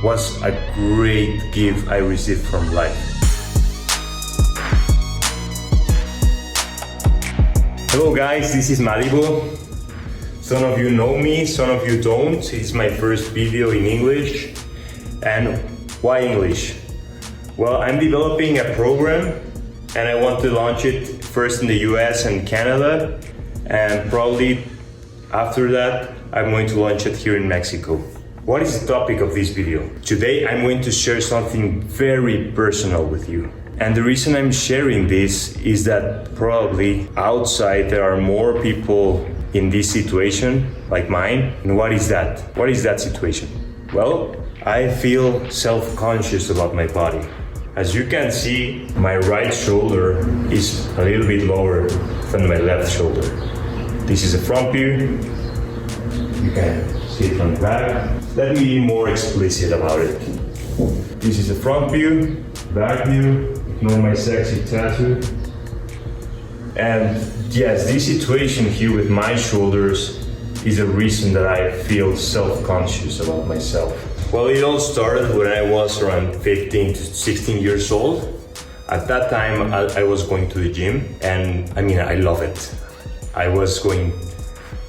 was a great gift I received from life. Hello guys, this is Malibu. Some of you know me, some of you don't. It's my first video in English. And why English? Well, I'm developing a program and I want to launch it first in the US and Canada, and probably after that I'm going to launch it here in Mexico. What is the topic of this video? Today I'm going to share something very personal with you. And the reason I'm sharing this is that probably outside there are more people in this situation like mine. And what is that? What is that situation? Well, I feel self-conscious about my body. As you can see, my right shoulder is a little bit lower than my left shoulder. This is the front view. You can see it from the back. Let me be more explicit about it. This is the front view, back view, ignore my sexy tattoo. And yes, this situation here with my shoulders is a reason that I feel self-conscious about myself. Well, it all started when I was around 15 to 16 years old. At that time, I was going to the gym, and I love it. I was going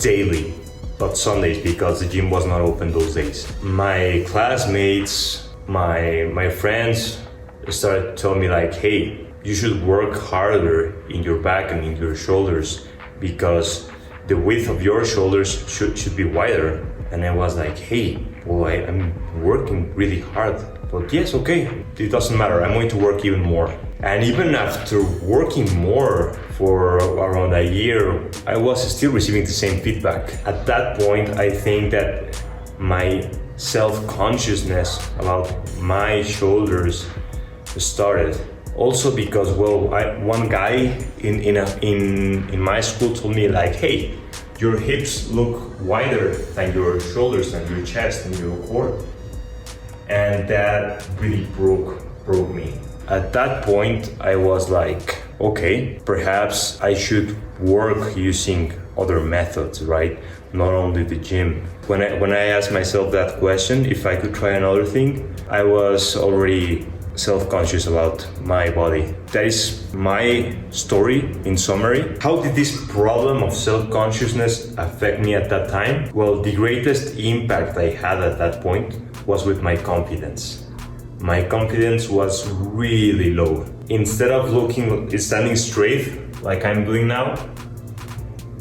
daily, but Sundays, because the gym was not open those days. My classmates, my friends started telling me like, hey, you should work harder in your back and in your shoulders because the width of your shoulders should be wider. And I was like, hey, well, I'm working really hard. But yes, okay, it doesn't matter. I'm going to work even more. And even after working more for around a year, I was still receiving the same feedback. At that point, I think that my self-consciousness about my shoulders started. Also because, well, one guy in my school told me like, hey, your hips look wider than your shoulders and your chest and your core. And that really broke me. At that point, I was like, okay, perhaps I should work using other methods, right? Not only the gym. When I asked myself that question, if I could try another thing, I was already self-conscious about my body. That is my story in summary. How did this problem of self-consciousness affect me at that time? Well, the greatest impact I had at that point was with my confidence. My confidence was really low. Instead of standing straight like I'm doing now,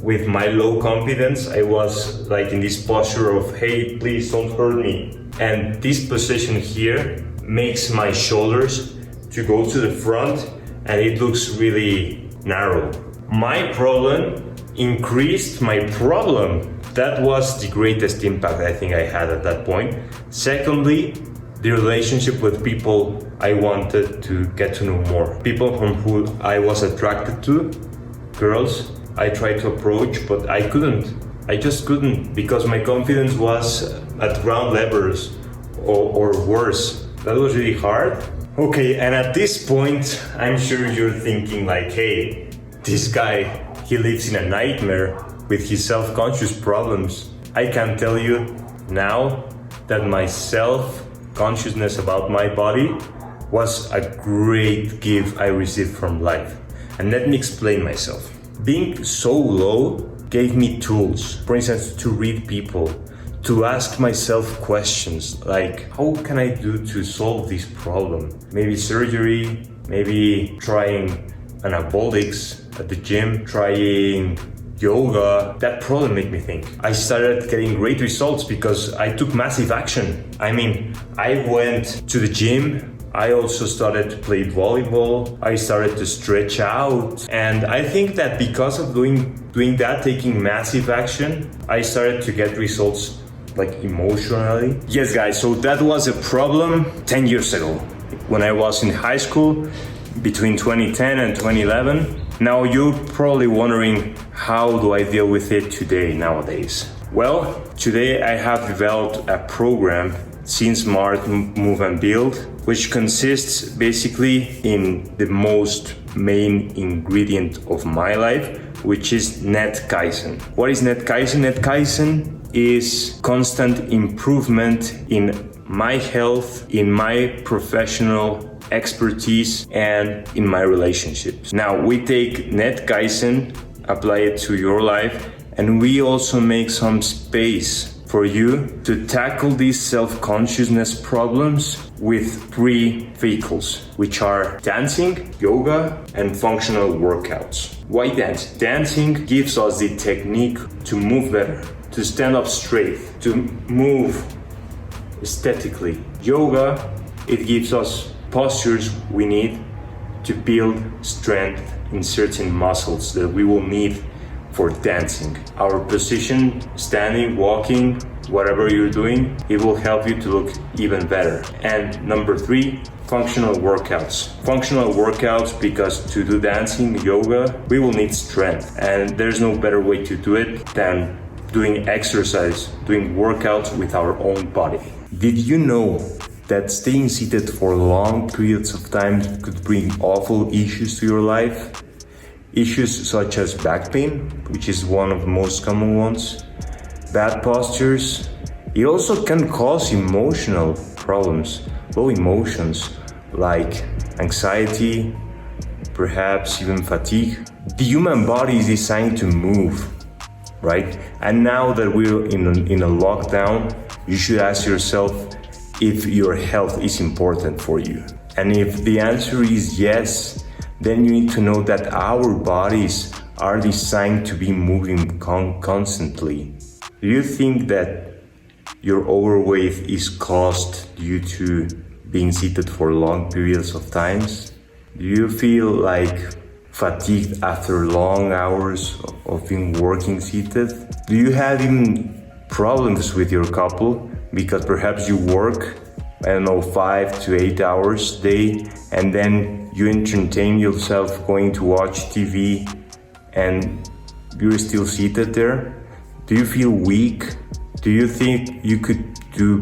with my low confidence, I was like in this posture of, hey, please don't hurt me. And this position here makes my shoulders to go to the front and it looks really narrow. My problem increased my problem. That was the greatest impact I think I had at that point. Secondly, the relationship with people I wanted to get to know more. People from who I was attracted to, girls, I tried to approach, but I couldn't. I just couldn't because my confidence was at ground levels or worse. That was really hard. Okay, and at this point, I'm sure you're thinking like, hey, this guy, he lives in a nightmare with his self-conscious problems. I can tell you now that my self-consciousness about my body was a great gift I received from life. And let me explain myself. Being so low gave me tools, for instance, to read people, to ask myself questions like, how can I do to solve this problem? Maybe surgery, maybe trying anabolics at the gym, trying yoga. That problem made me think. I started getting great results because I took massive action. I went to the gym. I also started to play volleyball. I started to stretch out. And I think that because of doing that, taking massive action, I started to get results like emotionally. Yes guys, so that was a problem 10 years ago when I was in high school between 2010 and 2011. Now you're probably wondering, how do I deal with it today, nowadays? Well, today I have developed a program, Synergic Move&Build, which consists basically in the most main ingredient of my life, which is net Kaizen. What is net Kaizen? Net Kaizen is constant improvement in my health, in my professional expertise, and in my relationships. Now we take net Kaizen, apply it to your life, and we also make some space for you to tackle these self-consciousness problems with 3 vehicles, which are dancing, yoga, and functional workouts. Why dance? Dancing gives us the technique to move better, to stand up straight, to move aesthetically. Yoga, it gives us postures we need to build strength in certain muscles that we will need for dancing. Our position, standing, walking, whatever you're doing, it will help you to look even better. And number 3, functional workouts. Functional workouts, because to do dancing, yoga, we will need strength. And there's no better way to do it than doing exercise, doing workouts with our own body. Did you know that staying seated for long periods of time could bring awful issues to your life? Issues such as back pain, which is one of the most common ones, bad postures. It also can cause emotional problems, low emotions like anxiety, perhaps even fatigue. The human body is designed to move, right? And now that we're in a lockdown, you should ask yourself if your health is important for you. And if the answer is yes, then you need to know that our bodies are designed to be moving constantly. Do you think that your overweight is caused due to being seated for long periods of times? Do you feel like fatigued after long hours of being working seated? Do you have even problems with your couple because perhaps you work 5 to 8 hours a day, and then you entertain yourself going to watch TV and you're still seated there? Do you feel weak? Do you think you could do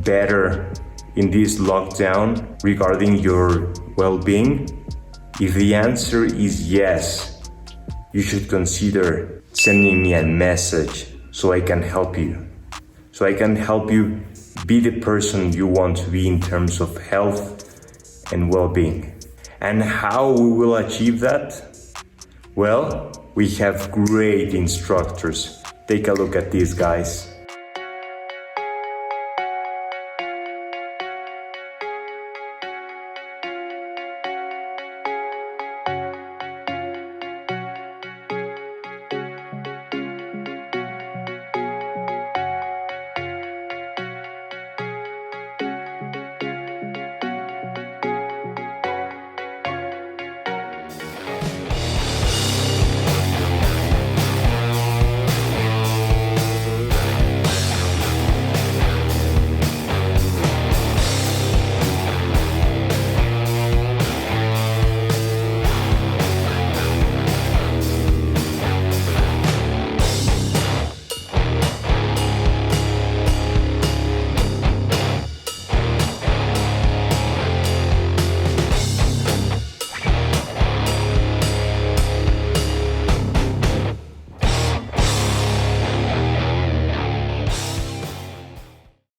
better in this lockdown regarding your well-being? If the answer is yes, you should consider sending me a message so I can help you. So I can help you be the person you want to be in terms of health and well-being. And how we will achieve that? Well, we have great instructors. Take a look at these guys.